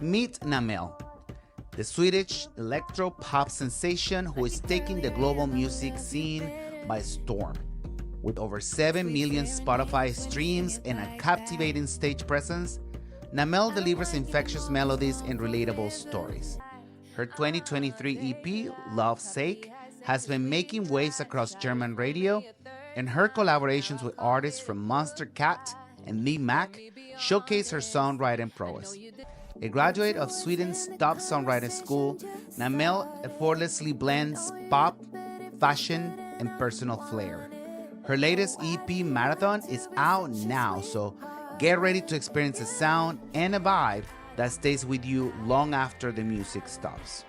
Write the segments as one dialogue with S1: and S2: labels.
S1: Meet Namelle, the Swedish electro-pop sensation who is taking the global music scene by storm. With over 7 million Spotify streams and a captivating stage presence, Namelle delivers infectious melodies and relatable stories. Her 2023 EP, Love's Sake, has been making waves across German radio, and her collaborations with artists from Monstercat and DIM MAK showcase her songwriting prowess. A graduate of Sweden's top songwriting school, Namelle effortlessly blends pop, fashion, and personal flair. Her latest EP, Marathon, is out now, so get ready to experience a sound and a vibe that stays with you long after the music stops.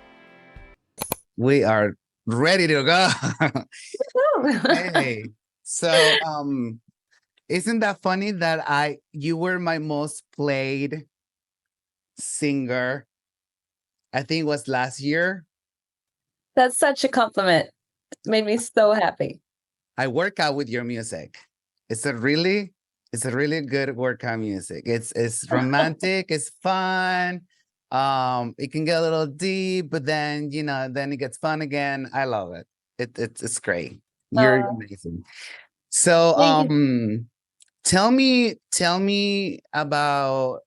S1: We are ready to go. Hey, so isn't that funny that you were my most played singer, I think it was last year.
S2: That's such a compliment. It made me so happy.
S1: I work out with your music. It's a really good workout music. It's romantic, it's fun. It can get a little deep, but then then it gets fun again. I love it. It's great. You're amazing. So tell me about,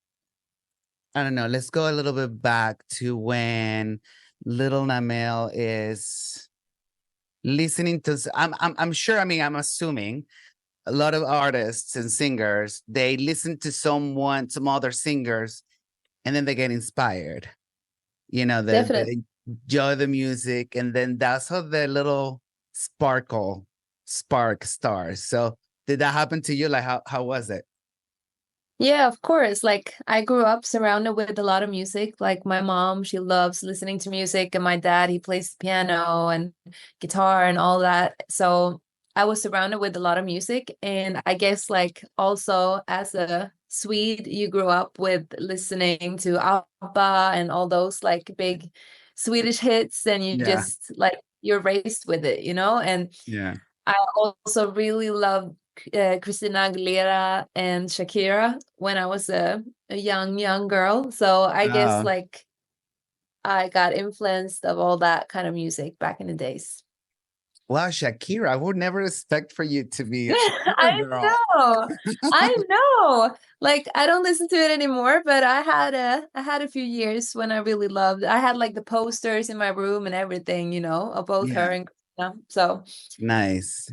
S1: I don't know, let's go a little bit back to when little Namelle is listening to, I'm sure, I'm assuming a lot of artists and singers, they listen to some other singers, and then they get inspired. They enjoy the music, and then that's how the little spark stars. So did that happen to you? Like, how was it?
S2: Yeah, of course. Like, I grew up surrounded with a lot of music. Like, my mom, she loves listening to music, and my dad, he plays the piano and guitar and all that. So I was surrounded with a lot of music. And I guess, like, also as a Swede, you grew up with listening to ABBA and all those like big Swedish hits, and you just like, you're raised with it, And I also really loved Christina Aguilera and Shakira when I was a young girl. So I guess like I got influenced of all that kind of music back in the days.
S1: Wow, Shakira, I would never expect for you to be a
S2: I
S1: girl.
S2: I know. Like, I don't listen to it anymore, but I had a few years when I really loved. I had like the posters in my room and everything, of both her and Christina. So
S1: nice.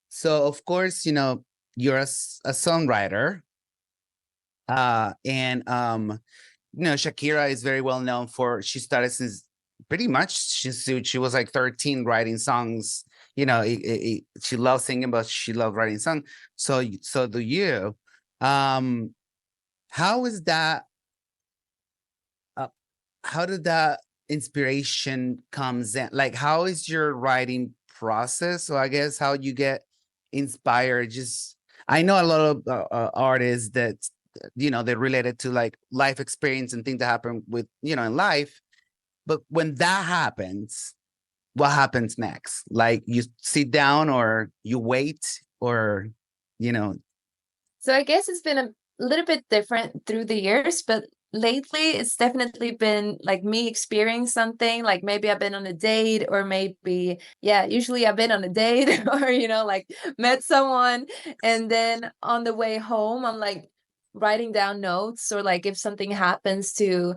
S1: So of course, you're a songwriter. And Shakira is very well known for, she started since pretty much she was like 13 writing songs. She loves singing, but she loved writing songs. So do you. How is that? How did that inspiration comes in? Like, how is your writing process? So I guess how you get inspired. I know a lot of artists that they're related to like life experience and things that happen with in life. But when that happens, what happens next? Like, you sit down or you wait, or
S2: So I guess it's been a little bit different through the years, but lately it's definitely been like me experiencing something. Like, maybe I've been on a date, or maybe usually I've been on a date or like met someone, and then on the way home I'm like writing down notes, or like if something happens to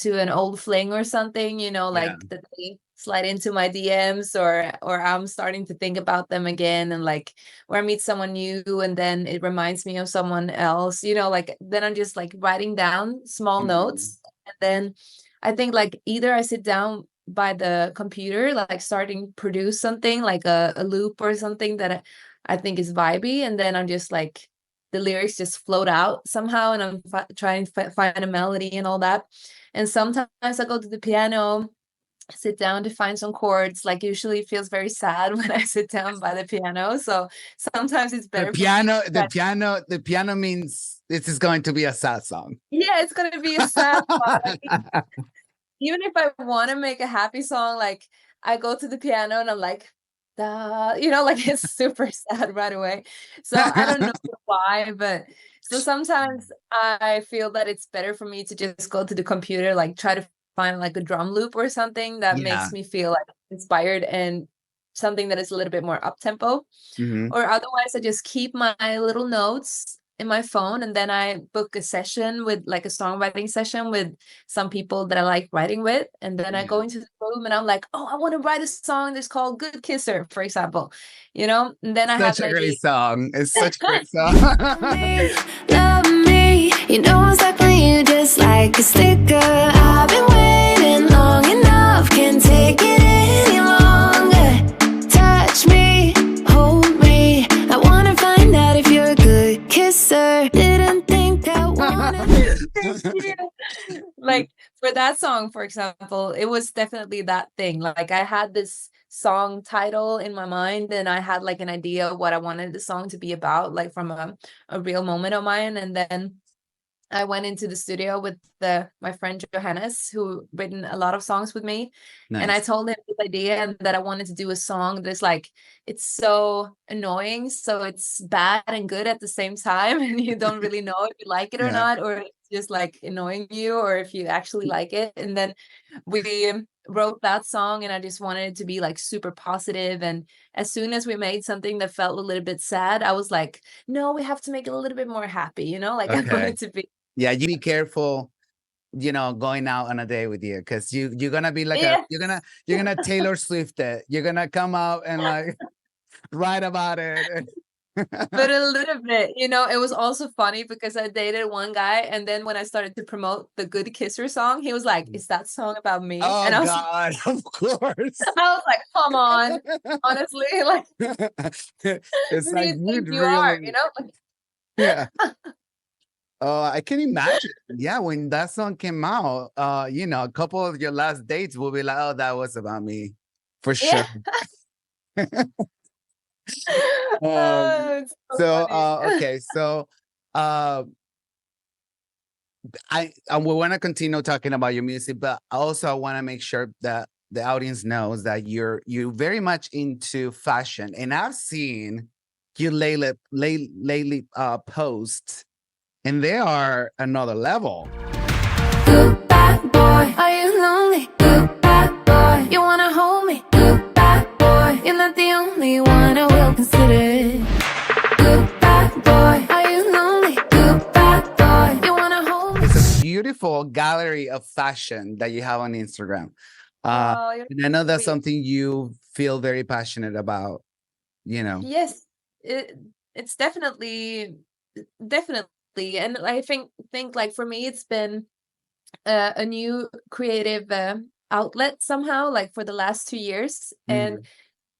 S2: an old fling or something, like that they slide into my DMs, or I'm starting to think about them again, and like, or I meet someone new and then it reminds me of someone else, like then I'm just like writing down small notes. And then I think like either I sit down by the computer, like starting produce something like a loop or something that I think is vibey, and then I'm just like, the lyrics just float out somehow, and I'm trying to find a melody and all that. And sometimes I go to the piano, sit down to find some chords. Like, usually it feels very sad when I sit down by the piano. So sometimes it's better.
S1: The piano means this is going to be a sad song.
S2: Yeah, it's going to be a sad song. Even if I want to make a happy song, like, I go to the piano and I'm like, like it's super sad right away. So I don't know why, but So sometimes I feel that it's better for me to just go to the computer, like try to find like a drum loop or something that
S1: Yeah.
S2: makes me feel like inspired and something that is a little bit more up tempo.
S1: Hmm.
S2: Or otherwise, I just keep my little notes in my phone and then I book a session with like a songwriting session with some people that I like writing with. And then I go
S1: Yeah.
S2: into the room and I'm like, oh, I want to write a song that's called Good Kisser, for example, you know, and then I have
S1: Such a great
S2: maybe
S1: song. It's such a great song.
S3: Love me, you know exactly you just like a sticker. I've been waiting long enough, can't take it any longer. Touch me, hold me, I wanna find out if you're a good kisser. Didn't think I wanted.
S2: like for that song, for example, it was definitely that thing. Like I had this song title in my mind and I had like an idea of what I wanted the song to be about, like from a real moment of mine. And then I went into the studio with my friend Johannes, who written a lot of songs with me. And I
S1: Nice.
S2: told him this idea and that I wanted to do a song that's like, it's so annoying, so it's bad and good at the same time, and you don't really know if you like it or
S1: Yeah.
S2: not, or it's just like annoying you, or if you actually like it. And then we wrote that song and I just wanted it to be like super positive. And as soon as we made something that felt a little bit sad, I was like, no, we have to make it a little bit more happy, you know, like I want
S1: Okay.
S2: it to be.
S1: Yeah, you be careful, going out on a day with you, because you're gonna be like
S2: Yeah,
S1: you're gonna Taylor Swift it. You're gonna come out and like write about it.
S2: but a little bit, you know, it was also funny because I dated one guy, and then when I started to promote the Good Kisser song, he was like, "Is that song about me?"
S1: Oh
S2: And I was,
S1: God, of course.
S2: I was like, "Come on, honestly, like,
S1: It's
S2: who do
S1: like
S2: you
S1: you
S2: think you are?" You
S1: really,
S2: know? Like,
S1: yeah. Oh, I can imagine. Yeah, when that song came out, a couple of your last dates will be like, "Oh, that was about me," for
S2: yeah.
S1: sure. Um,
S2: It's so funny.
S1: okay, so uh, we want to continue talking about your music, but also I want to make sure that the audience knows that you're very much into fashion, and I've seen you lately posts, and they are another level.
S3: Good bad boy, are you lonely? Good bad boy, you wanna hold me? Good bad boy, you're not the only one I will consider. Good bad boy, are you lonely? Good bad boy, you wanna hold me?
S1: It's a beautiful gallery of fashion that you have on Instagram.
S2: Oh, you're
S1: And I know that's
S2: sweet.
S1: something you feel very passionate about, you know.
S2: Yes, it's definitely, and I think like for me, it's been a new creative outlet somehow, like for the last 2 years. And
S1: Mhm.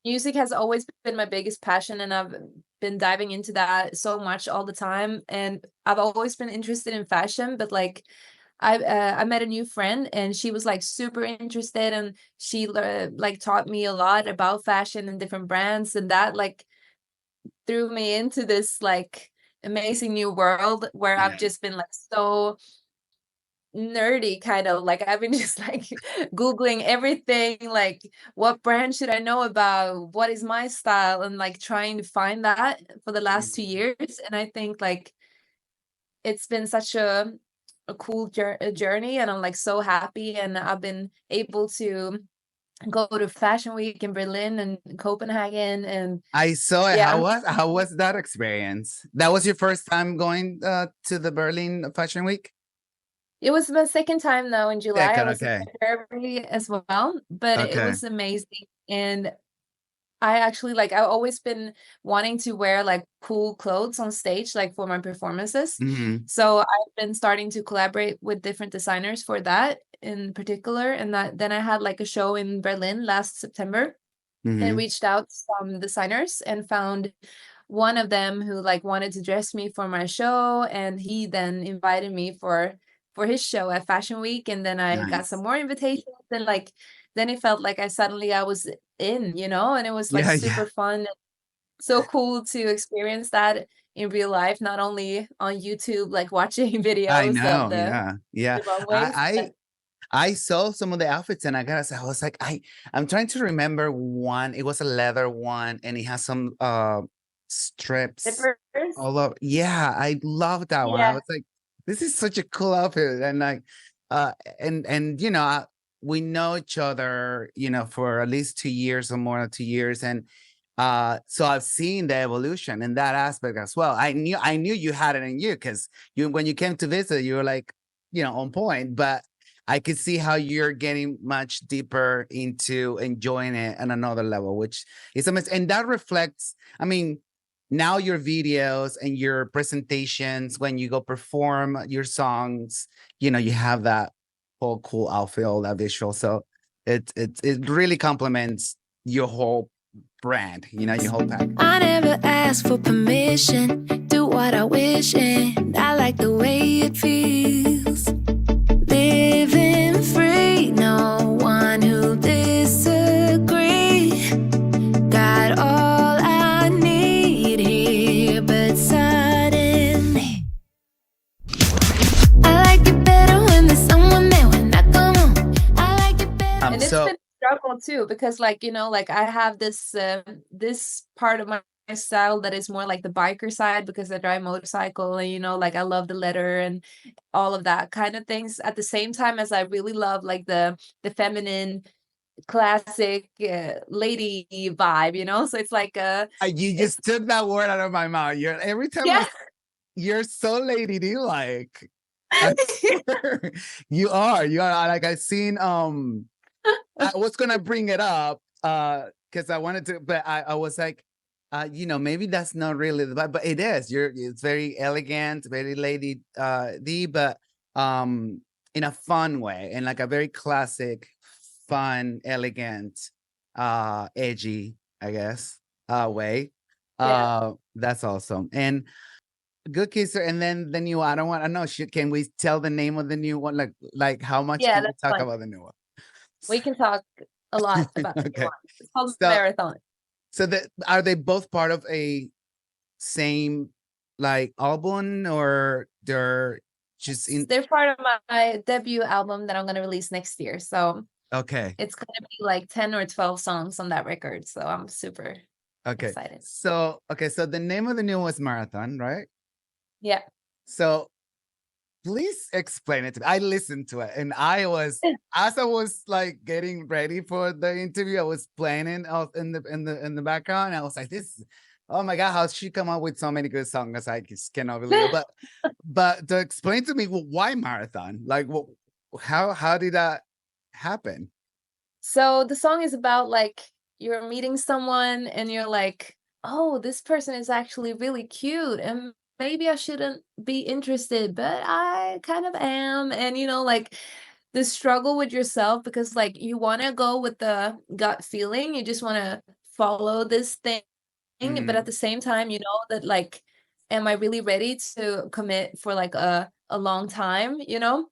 S2: music has always been my biggest passion, and I've been diving into that so much all the time. And I've always been interested in fashion, but like I met a new friend, and she was like super interested, and she like taught me a lot about fashion and different brands, and that like threw me into this like amazing new world where I've
S1: Yeah.
S2: just been like so nerdy, kind of like I've been just like googling everything, like what brand should I know about, what is my style, and like trying to find that for the last 2 years. And I think like it's been such a cool journey, and I'm like so happy, and I've been able to go to fashion week in Berlin and Copenhagen. And
S1: I saw it.
S2: yeah,
S1: How was that experience? That was your first time going to the Berlin Fashion Week?
S2: it was my second time now in July. I
S1: Second,
S2: was in
S1: okay.
S2: February as well, but it
S1: Okay.
S2: was amazing. And I actually like I've always been wanting to wear like cool clothes on stage, like for my performances.
S1: Hmm.
S2: So I've been starting to collaborate with different designers for that in particular. And that then I had like a show in Berlin last September and
S1: Hmm.
S2: reached out to some designers and found one of them who like wanted to dress me for my show, and he then invited me for his show at Fashion Week. And then I got some
S1: Nice.
S2: more invitations, and like then it felt like I was in, you know, and it was like
S1: Yeah, yeah.
S2: super fun, so cool to experience that in real life, not only on YouTube, like watching
S1: I
S2: videos of
S1: know. Yeah. Yeah.
S2: the runways.
S1: I I saw some of the outfits, and I gotta say, I was like, I'm trying to remember one. It was a leather one, and it has some strips
S2: Zippers.
S1: all over. Yeah, I love that one. I
S2: Yeah.
S1: was like, this is such a cool outfit. And like, and you know, we know each other, you know, for at least 2 years or more than 2 years. And so I've seen the evolution in that aspect as well. I knew you had it in you because when you came to visit, you were like, you know, on point, but I could see how you're getting much deeper into enjoying it on another level, which is amazing. And that reflects, I mean, now your videos and your presentations, when you go perform your songs, you know, you have that whole cool outfit, all that visual. So it really complements your whole brand, you know, your whole pack.
S3: I never ask for permission, do what I wish, and I like the way it feels. Living free, no one who disagree. Got all I need here, but suddenly I like it better when there's someone there when I come home. I like it better.
S2: And it's been a struggle too, because like, you know, like I have this this part of my style that is more like the biker side because I drive motorcycle and, you know, like I love the leather and all of that kind of things at the same time as I really love like the feminine classic lady vibe, you know. So it's like
S1: You just took that word out of my mouth. Every time
S2: yeah.
S1: you're so ladylike. I swear. You are like I've seen I was gonna bring it up because I wanted to, but I was like, you know, maybe that's not really the vibe, but it is. It's very elegant, very lady but in a fun way, and like a very classic, fun, elegant, edgy, I guess, way.
S2: Yeah.
S1: That's awesome. And Good Kisser, and then the new. I don't want. I know. Can we tell the name of the new one? Like how much
S2: Yeah,
S1: can we
S2: that's
S1: talk
S2: fine.
S1: about the new one?
S2: We can talk a lot about the new
S1: Okay.
S2: one. It's called
S1: So-
S2: Marathon.
S1: So are they both part of a same like album, or they're just in?
S2: They're part of my debut album that I'm gonna release next year. So
S1: Okay.
S2: it's gonna be like 10 or 12 songs on that record. So I'm super
S1: Okay.
S2: excited.
S1: So so the name of the new one was Marathon, right?
S2: Yeah.
S1: So please explain it to me. I listened to it, and I was as I was like getting ready for the interview, I was playing it out in the background. And I was like, "This, oh my god, how she come up with so many good songs? I just cannot believe it." But to explain to me, well, why Marathon? Like, how did that happen?
S2: So the song is about like you're meeting someone and you're like, oh, this person is actually really cute and maybe I shouldn't be interested, but I kind of am. And you know, like the struggle with yourself because like you want to go with the gut feeling, you just want to follow this thing, but at the same time, you know that like, am I really ready to commit for like a long time, you know?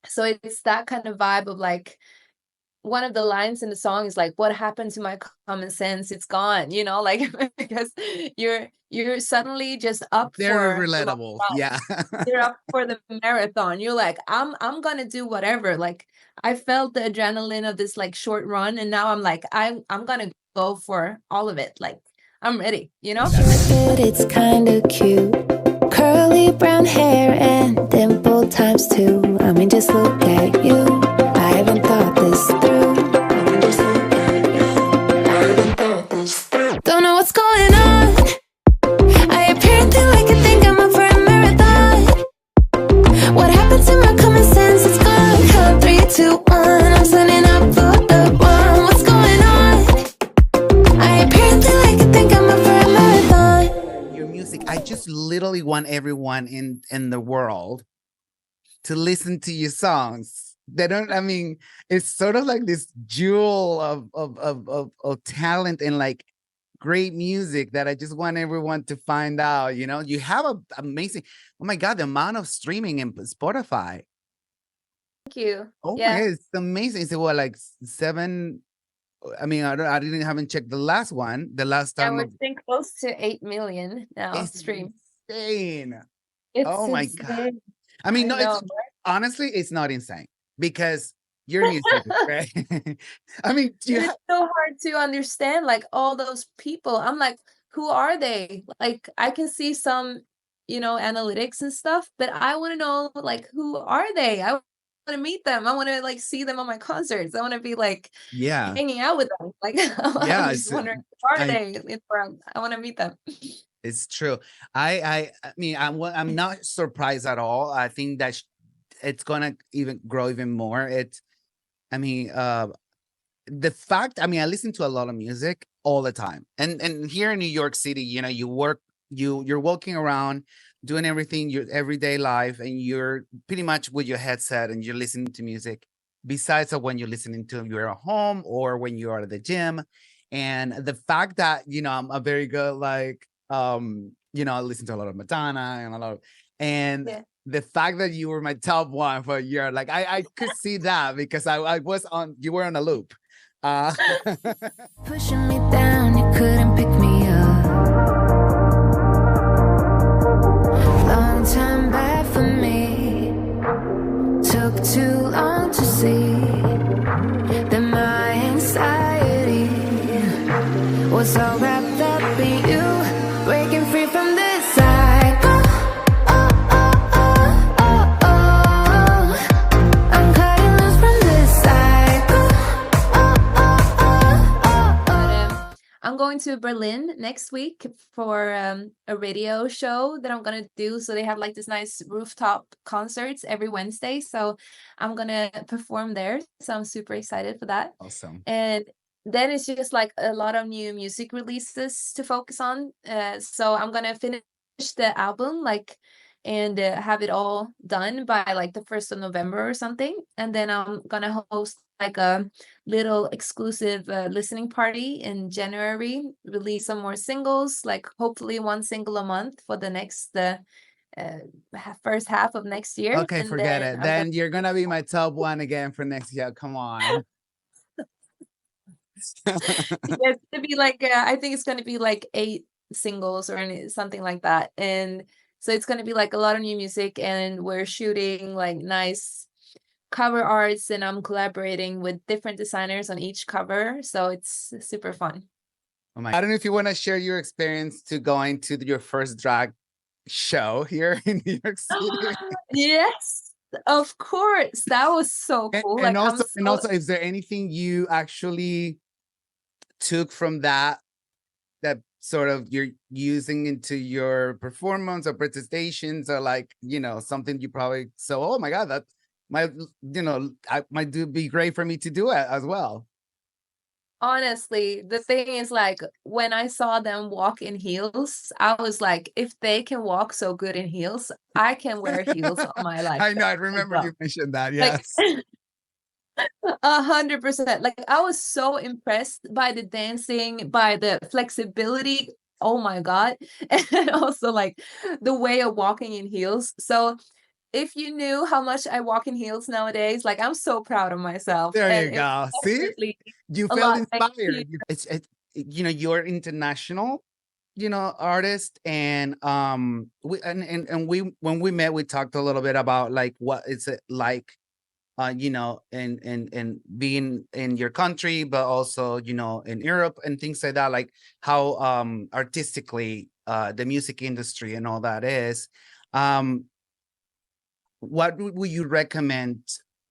S2: So it's that kind of vibe of like one of the lines in the song is like, "What happened to my common sense? It's gone," you know, like because you're suddenly just up
S1: Very
S2: for the long
S1: relatable.
S2: run.
S1: Yeah.
S2: You're up for the marathon. You're like, I'm gonna do whatever. Like I felt the adrenaline of this like short run, and now I'm like, I'm gonna go for all of it. Like I'm ready, you know?
S3: But it's kinda cute. Curly brown hair and dimple times two. I mean, just look at you. I haven't thought this through. Don't know what's going on. I apparently like to think I'm up for a marathon. What happened to my common sense? It's gone. Count 3, 2, 1. I'm signing up for the one. What's going on? I apparently like to think I'm up for a marathon.
S1: Your music, I just literally want everyone in the world to listen to your songs. They don't, I mean, it's sort of like this jewel of talent and like great music that I just want everyone to find out. You know, you have a amazing, oh my god, the amount of streaming in Spotify.
S2: Thank you.
S1: Oh
S2: Yeah.
S1: my god, it's amazing. It's what, like 7, I mean, haven't checked the last one, the last
S2: Yeah,
S1: time.
S2: we're getting close to 8 million now
S1: It's
S2: stream.
S1: insane.
S2: It's
S1: Oh my god.
S2: insane.
S1: I mean, no,
S2: know,
S1: it's honestly, it's not insane because your music is great. I mean,
S2: it's so hard to understand like all those people. I'm like, who are they? Like, I can see some, analytics and stuff, but I want to know, like, who are they? I want to meet them. I want to like see them on my concerts. I want to be like
S1: Yeah.
S2: hanging out with them. Like, I'm
S1: Yeah.
S2: just wondering, who are
S1: I,
S2: they? I want to meet them.
S1: it's true. I mean, I'm not surprised at all. I think that it's gonna even grow even more. I mean, the fact, I mean, I listen to a lot of music all the time, and here in New York City, you work, you're walking around doing everything, your everyday life, and you're pretty much with your headset and you're listening to music. Besides of when you're listening to you're at home or when you are at the gym, and the fact that I'm a very good like I listen to a lot of Madonna and a lot of, and
S2: Yeah.
S1: the fact that you were my top one for a year, like I could see that because I was on, you were on a loop.
S3: Pushing me down, you couldn't pick me up. Long time bad for me. Took too long to see that my anxiety was all wrapped up in you, breaking free from this cycle. I'm cutting loose from this cycle.
S2: I'm going to Berlin next week for a radio show that I'm gonna do. So they have like this nice rooftop concerts every Wednesday. So I'm gonna perform there. So I'm super excited for that.
S1: Awesome.
S2: And then it's just like a lot of new music releases to focus on. So I'm gonna finish the album and have it all done by like the 1st of November or something. And then I'm gonna host like a little exclusive listening party in January, release some more singles, like hopefully one single a month for the next first half of next year.
S1: Okay,
S2: And
S1: forget
S2: then
S1: it. Then you're gonna be my top one again for next year. Come on.
S2: it's gonna be like I think it's gonna be like 8 singles or something like that. And so it's gonna be like a lot of new music, and we're shooting like nice cover arts, and I'm collaborating with different designers on each cover. So it's super fun.
S1: Oh my! I don't know if you want to share your experience to going to your first drag show here in New York City.
S2: Yes, of course. That was so cool.
S1: And
S2: Like
S1: also,
S2: I'm so
S1: is there anything you actually took from that sort of you're using into your performance or presentations, or like something you probably oh my god, that might I might be great for me to do it as well.
S2: honestly, the thing is like when I saw them walk in heels, I was like, if they can walk so good in heels, I can wear heels on my life.
S1: I know, I remember you mentioned that.
S2: Like
S1: Yes.
S2: 100%. Like I was so impressed by the dancing, by the flexibility. Oh my God. And also like the way of walking in heels. So if you knew how much I walk in heels nowadays, like I'm so proud of myself.
S1: There
S2: And
S1: you
S2: it's
S1: go. See,
S2: definitely
S1: you
S2: a
S1: felt
S2: lot thanks to
S1: inspired. You're international, artist, and we when we met, we talked a little bit about like what is it like, and being in your country, but also in Europe and things like that, like how artistically the music industry and all that is. What would you recommend,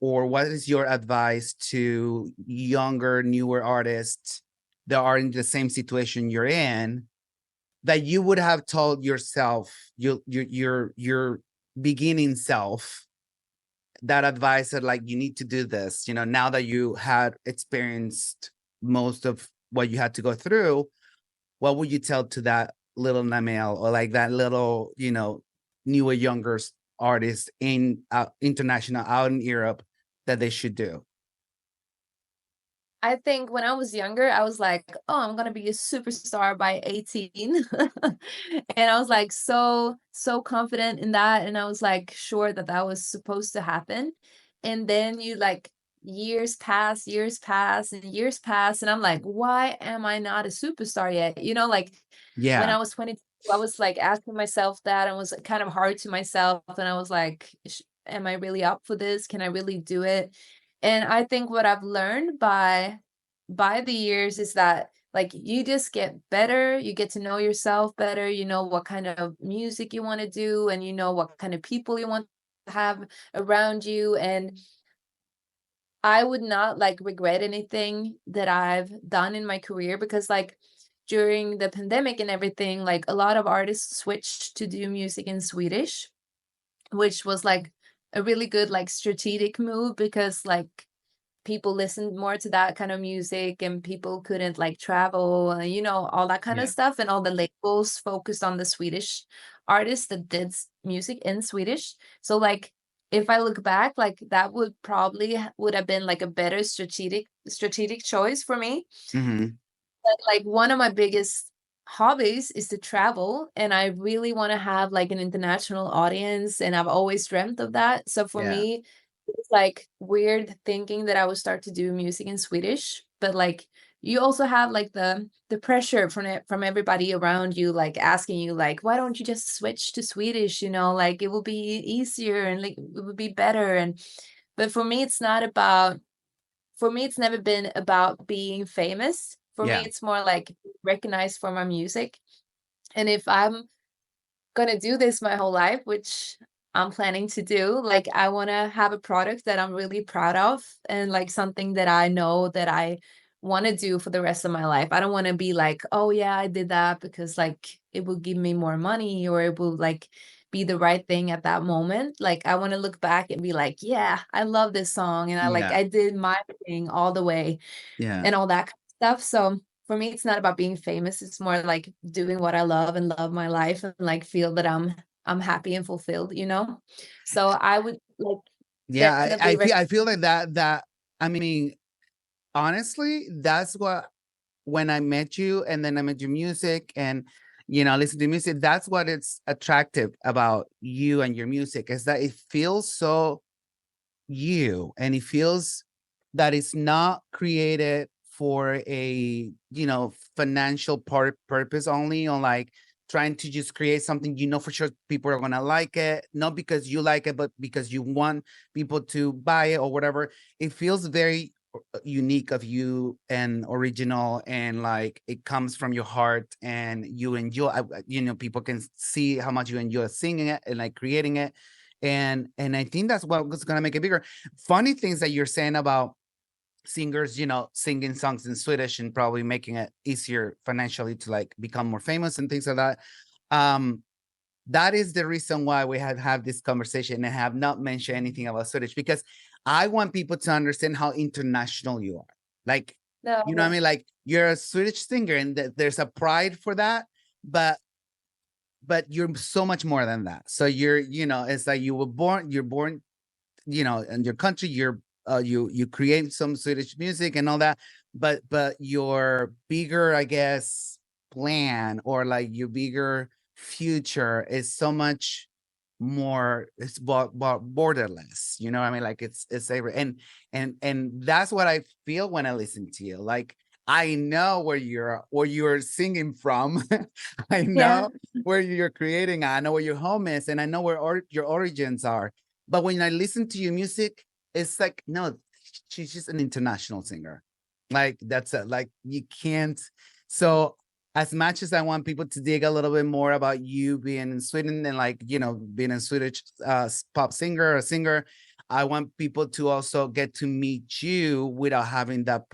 S1: or what is your advice to younger, newer artists that are in the same situation you're in, that you would have told yourself, your beginning self, that advice that like you need to do this, now that you had experienced most of what you had to go through? What would you tell to that little Namelle, or like that little, newer, younger artist in international out in Europe, that they should do?
S2: I think when I was younger, I was like, oh, I'm gonna be a superstar by 18. And I was like so confident in that. And I was like sure that that was supposed to happen. And then you like years pass, and years pass. And I'm like, why am I not a superstar yet? Like when
S1: Yeah.
S2: I was 22, I was like asking myself that, and was kind of hard to myself. And I was like, am I really up for this? Can I really do it? And I think what I've learned by the years is that like you just get better, you get to know yourself better, you know what kind of music you want to do, and you know what kind of people you want to have around you. And I would not like regret anything that I've done in my career, because like during the pandemic and everything, like a lot of artists switched to do music in Swedish, which was like a really good like strategic move, because like people listened more to that kind of music and people couldn't like travel, and you know, all that kind of
S1: Yeah.
S2: stuff, and all the labels focused on the Swedish artists that did music in Swedish. So like if I look back, like that would probably would have been like a better strategic choice for me.
S1: Hmm.
S2: But like one of my biggest hobbies is to travel, and I really want to have like an international audience, and I've always dreamt of that. So for
S1: Yeah.
S2: me, it's like weird thinking that I would start to do music in Swedish, but like you also have like the pressure from it, from everybody around you, like asking you like, why don't you just switch to Swedish, you know, like it will be easier and like it would be better. And but for me it's not about, for me it's never been about being famous. For me
S1: Yeah.
S2: it's more like recognized for my music. And if I'm gonna do this my whole life, which I'm planning to do, like I want to have a product that I'm really proud of, and like something that I know that I want to do for the rest of my life. I don't want to be like, oh yeah, I did that because like it will give me more money, or it will like be the right thing at that moment. Like I want to look back and be like, yeah, I love this song, and I like
S1: Yeah.
S2: I did my thing all the way,
S1: Yeah.
S2: and all that kind of stuff. So for me, it's not about being famous. It's more like doing what I love and love my life, and like feel that I'm happy and fulfilled, you know? So I would like
S1: Yeah.
S2: definitely
S1: I feel like that, I mean, honestly, that's what, when I met you and then I met your music and, listen to music, that's what it's attractive about you and your music, is that it feels so you, and it feels that it's not created for a, financial purpose only, on like trying to just create something, for sure people are going to like it, not because you like it, but because you want people to buy it or whatever. It feels very unique of you and original, and like it comes from your heart, and you enjoy, people can see how much you enjoy singing it and like creating it. And I think that's what's going to make it bigger. Funny things that you're saying about singers, singing songs in Swedish and probably making it easier financially to like become more famous and things like that. Um, that is the reason why we have this conversation and have not mentioned anything about Swedish, because I want people to understand how international you are. Like,
S2: no,
S1: you know what I mean? Like, you're a Swedish singer, and there's a pride for that, but you're so much more than that. So it's like you're born, in your country. You create some Swedish music and all that, but your bigger, I guess, plan, or like your bigger future is so much more. It's borderless. You know what I mean? Like it's every, and that's what I feel when I listen to you. Like, I know where you're singing from. I
S2: yeah,
S1: know where you're creating. I know where your home is, and I know where your origins are. But when I listen to your music, it's like, no, she's just an international singer. Like, that's it. Like, you can't. So as much as I want people to dig a little bit more about you being in Sweden and like, being a Swedish pop singer or singer, I want people to also get to meet you without having that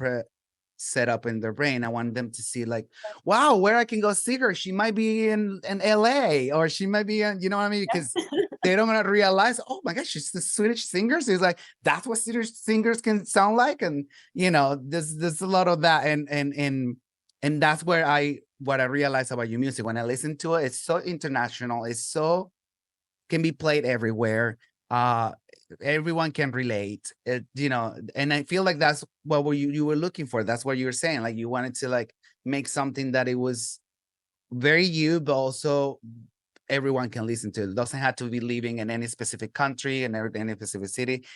S1: set up in their brain. I want them to see like, wow, where I can go see her. She might be in LA, or she might be in, you know what I mean? Because they don't want to realize, oh my gosh, she's the Swedish singer. So it's like, that's what Swedish singers can sound like. And there's a lot of that. And that's where what I realized about your music when I listen to it. It's so international. It's so, can be played everywhere. Uh Everyone can relate. And I feel like that's what you were looking for. That's what you were saying. Like, you wanted to like make something that it was very you, but also everyone can listen to it. It doesn't have to be living in any specific country and any specific city.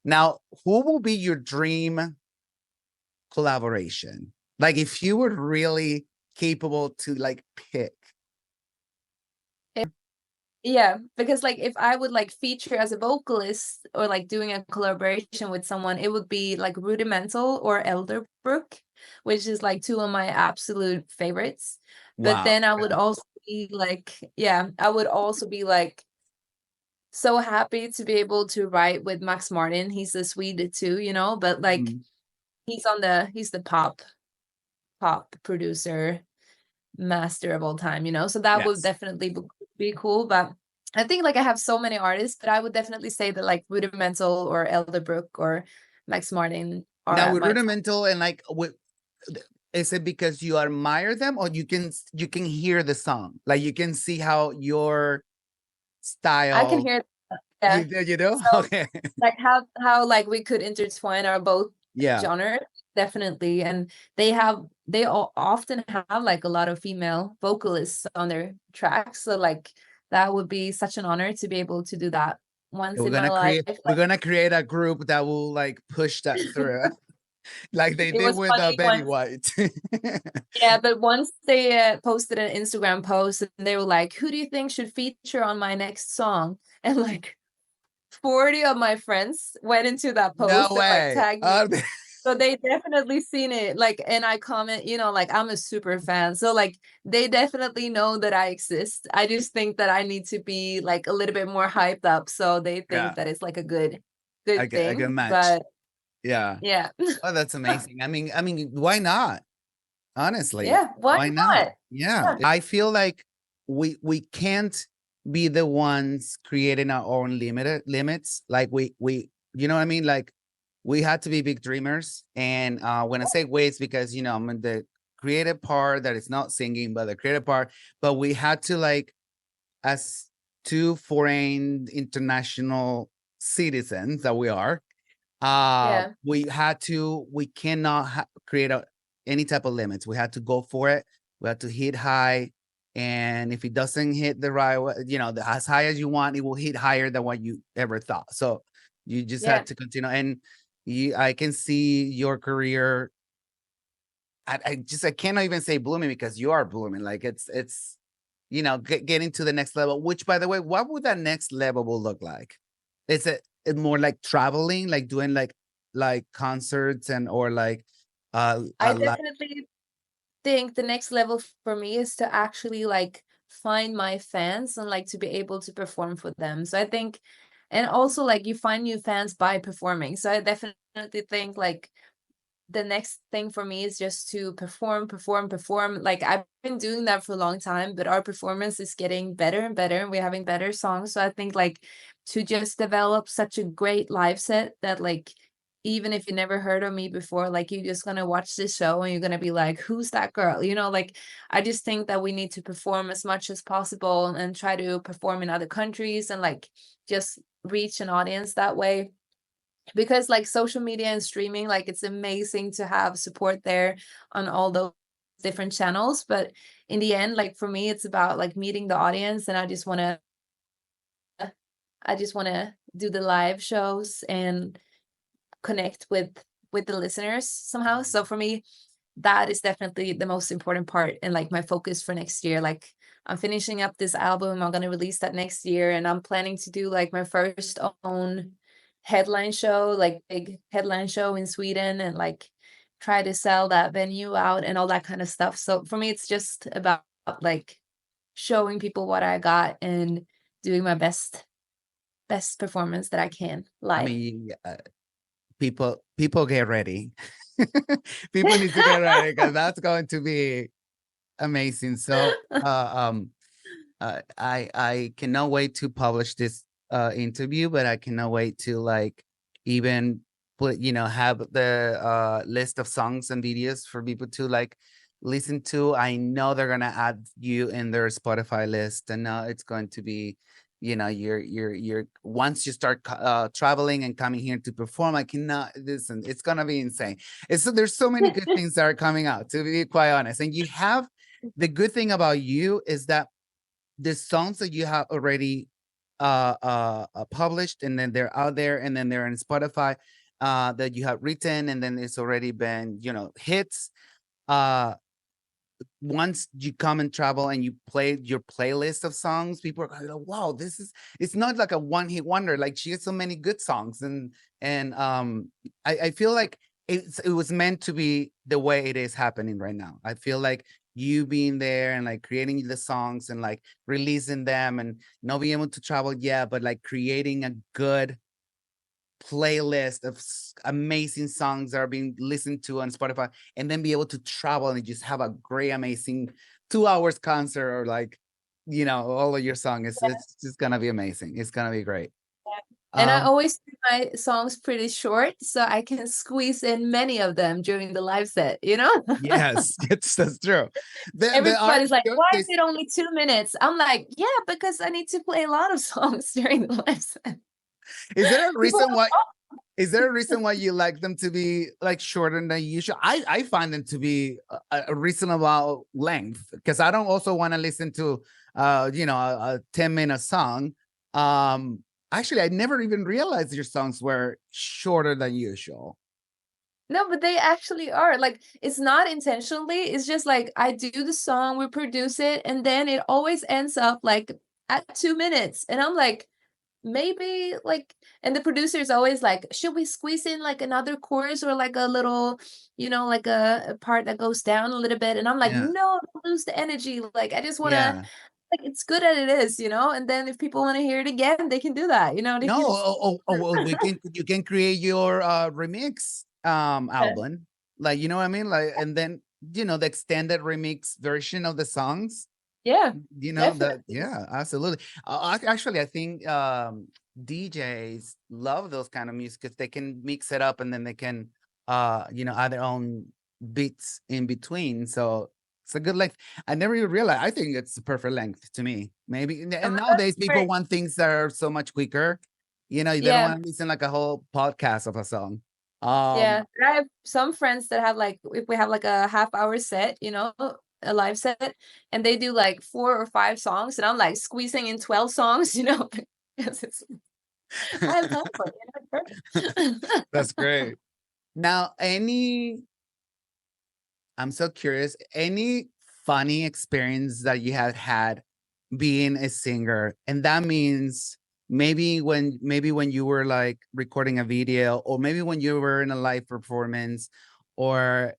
S1: Now, who will be your dream collaboration? Like, if you were really capable to like pick.
S2: Yeah, because like if I would like feature as a vocalist or like doing a collaboration with someone, it would be like Rudimental or Elderbrook, which is like two of my absolute favorites. But
S1: Wow.
S2: then I would also be like, yeah, I would also be like so happy to be able to write with Max Martin. He's a Swede too, you know, but like
S1: Mhm.
S2: he's the pop producer master of all time, you know? So that would
S1: Yes.
S2: definitely be cool. But I think like I have so many artists, but I would definitely say that like Rudimental or Elderbrook or Max Martin are
S1: Now
S2: at
S1: with
S2: my top.
S1: Rudimental and like is it because you admire them or you can hear the song? Like you can see how your
S2: I can
S1: style
S2: hear yeah.
S1: you know?
S2: So
S1: Okay.
S2: like how like we could intertwine our both
S1: Yeah.
S2: genre definitely. And they all often have like a lot of female vocalists on their tracks. So like that would be such an honor to be able to do that once in my life.
S1: We're
S2: Like
S1: gonna create a group that will like push that through. Like they
S2: it
S1: did
S2: was
S1: with
S2: funny
S1: Betty
S2: once.
S1: White.
S2: Yeah, but once they posted an Instagram post and they were like, "Who do you think should feature on my next song?" And like 40 of my friends went into that
S1: No
S2: post and like
S1: way.
S2: tagged me. So they definitely seen it. Like, and I comment, you know, like I'm a super fan. So like they definitely know that I exist. I just think that I need to be like a little bit more hyped up. So they think
S1: Yeah,
S2: that it's like a good
S1: a good
S2: thing.
S1: match.
S2: But
S1: Yeah.
S2: yeah.
S1: Oh, that's amazing. I mean, why not? Honestly,
S2: Yeah, why
S1: why not?
S2: not?
S1: Yeah.
S2: Yeah.
S1: I feel like we can't be the ones creating our own limited limits. Like we you know what I mean? Like we had to be big dreamers. And when I say ways, because you know, I'm in the creative part that is not singing, but the creative part, but we had to like as two foreign international citizens that we are,
S2: Yeah.
S1: we cannot create any type of limits. We had to go for it. We had to hit high, and if it doesn't hit the right way, you know, as high as you want, it will hit higher than what you ever thought. So you just
S2: Yeah.
S1: had to continue. And I can see your career. I cannot even say blooming, because you are blooming. Like it's you know, getting to the next level. Which, by the way, what would that next level will look like? Is it more like traveling, like doing like concerts and or like
S2: I
S1: a lot?
S2: definitely think the next level for me is to actually like find my fans and like to be able to perform for them. So I think, and also like you find new fans by performing. So I definitely think like the next thing for me is just to perform. Like I've been doing that for a long time, but our performance is getting better and better, and we're having better songs. So I think like to just develop such a great live set that like even if you never heard of me before, like you're just gonna watch this show and you're gonna be like, who's that girl? You know, like I just think that we need to perform as much as possible and try to perform in other countries and like just reach an audience that way, because like social media and streaming, like it's amazing to have support there on all those different channels, but in the end, like for me it's about like meeting the audience, and I just want to do the live shows and connect with the listeners somehow. So for me, that is definitely the most important part and like my focus for next year. Like I'm finishing up this album, I'm going to release that next year, and I'm planning to do like my first own headline show, like big headline show in Sweden, and like try to sell that venue out and all that kind of stuff. So for me it's just about like showing people what I got and doing my best performance that I can
S1: I
S2: live.
S1: mean, people get ready. People need to get ready, because that's going to be amazing. So I cannot wait to publish this interview, but I cannot wait to like even put, you know, have the list of songs and videos for people to like listen to. I know they're gonna add you in their Spotify list, and now it's going to be, you know, you're once you start traveling and coming here to perform, I cannot listen. It's gonna be insane. It's there's so many good things that are coming out, to be quite honest. And you have the good thing about you is that the songs that you have already published, and then they're out there, and then they're in Spotify, that you have written, and then it's already been, you know, hits. Uh, once you come and travel and you play your playlist of songs, people are like, wow, this is, it's not like a one-hit wonder. Like she has so many good songs, and I feel like it was meant to be the way it is happening right now. I feel like you being there and like creating the songs and like releasing them and not being able to travel yet, but like creating a good playlist of amazing songs that are being listened to on Spotify, and then be able to travel and just have a great, amazing 2 hours concert, or like, you know, all of your songs. It's just gonna be amazing. It's gonna be great.
S2: And I always do my songs pretty short, so I can squeeze in many of them during the live set, you know?
S1: Yes, that's true.
S2: Everybody's like, why is it only 2 minutes? I'm like, yeah, because I need to play a lot of songs during the live set.
S1: Is there a reason why? Is there a reason why you like them to be like shorter than usual? I find them to be a reasonable length, because I don't also want to listen to you know, a 10-minute song. Actually, I never even realized your songs were shorter than usual.
S2: No, but they actually are. Like, it's not intentionally. It's just like I do the song, we produce it, and then it always ends up like at 2 minutes. And I'm like, maybe like, and the producer is always like, should we squeeze in like another chorus or like a little, you know, like a part that goes down a little bit? And I'm like,
S1: Yeah.
S2: no, don't lose the energy. Like, I just want to,
S1: Yeah.
S2: like, it's good as it is, you know? And then if people want to hear it again, they can do that, you know? They
S1: No,
S2: can.
S1: well, you can create your remix album, like, you know what I mean, like, and then, you know, the extended remix version of the songs,
S2: Yeah,
S1: you know, that,
S2: definitely.
S1: yeah, absolutely. Actually, I think DJs love those kind of music because they can mix it up and then they can you know, add their own beats in between. So it's a good length. I never even realized. I think it's the perfect length to me. Maybe, and
S2: Oh,
S1: nowadays
S2: that's
S1: people
S2: great.
S1: want things that are so much quicker. You know, they don't
S2: Yeah.
S1: want to listen like a whole podcast of a song.
S2: Yeah, I have some friends that have like, if we have like a half-hour set, you know, a live set, and they do like 4 or 5 songs, and I'm like squeezing in 12 songs, you know, because it's, I have time for it. Perfect.
S1: That's great. Now, I'm so curious, any funny experience that you have had being a singer? And that means maybe when you were like recording a video, or maybe when you were in a live performance, or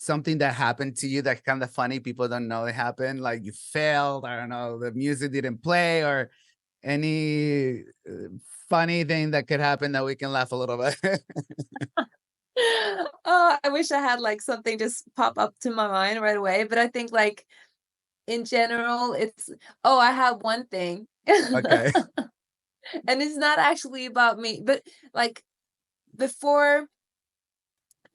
S1: something that happened to you that's kind of funny, people don't know it happened, like you failed, I don't know, the music didn't play, or any funny thing that could happen that we can laugh a little bit.
S2: Oh, I wish I had like something just pop up to my mind right away, but I think like in general, it's, oh, I have one thing.
S1: Okay.
S2: And it's not actually about me, but like before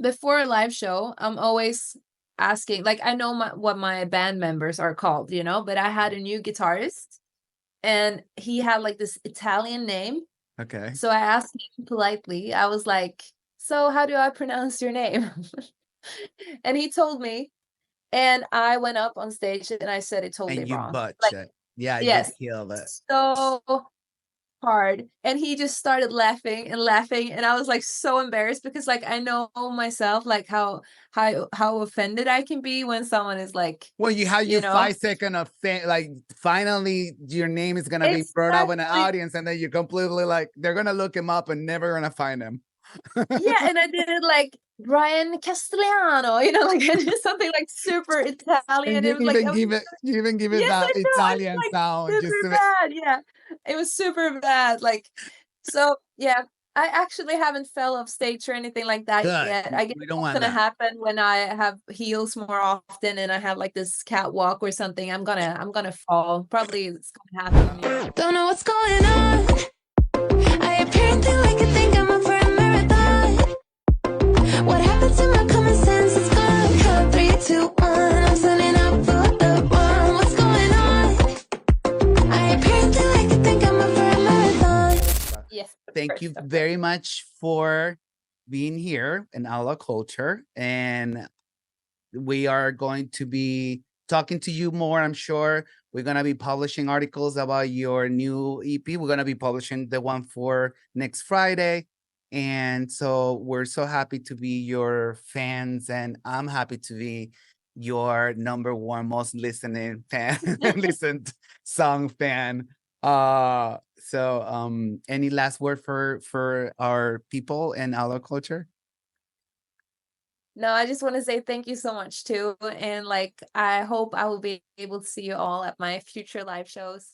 S2: a live show, I'm always asking, like, I know what my band members are called, you know, but I had a new guitarist and he had like this Italian name.
S1: Okay.
S2: So I asked him politely, I was like, so how do I pronounce your name? And he told me, and I went up on stage and I said it totally
S1: And you
S2: wrong.
S1: butch
S2: Like,
S1: it. Yeah, you
S2: yes,
S1: killed it.
S2: so hard. And he just started laughing and laughing. And I was like so embarrassed because like I know myself, like how offended I can be when someone is like,
S1: Well, you have
S2: you
S1: your
S2: know,
S1: 5 second of like finally your name is gonna be brought up in an
S2: exactly.
S1: audience, and then you completely like they're gonna look him up and never gonna find him.
S2: Yeah, and I did it like Brian Castellano, you know, like I did something like super Italian.
S1: And
S2: It was like, I was,
S1: you even give it
S2: yes, I
S1: that
S2: know, I was
S1: Italian
S2: like
S1: sound just
S2: super
S1: to
S2: bad. Yeah, it was super bad. Like, so yeah, I actually haven't fell off stage or anything like that
S1: good.
S2: yet. I guess
S1: We don't
S2: it's
S1: want
S2: gonna
S1: that.
S2: happen when I have heels more often and I have like this catwalk or something. I'm gonna fall. Probably it's gonna happen. Yeah.
S3: Don't know what's going on. I apparently like to think I'm up for a marathon. What happened to my common sense? It's gone. Count 3, 2, 1. I'm signing up for the run. What's going on? I apparently like to think I'm up for a marathon.
S2: Yes.
S1: Thank you very much for being here in Ala Culture, and we are going to be talking to you more, I'm sure. We're going to be publishing articles about your new EP. We're going to be publishing the one for next Friday. And so we're so happy to be your fans, and I'm happy to be your number one most listening fan, listened song fan. Any last word for our people and our culture?
S2: No, I just want to say thank you so much too. And like, I hope I will be able to see you all at my future live shows.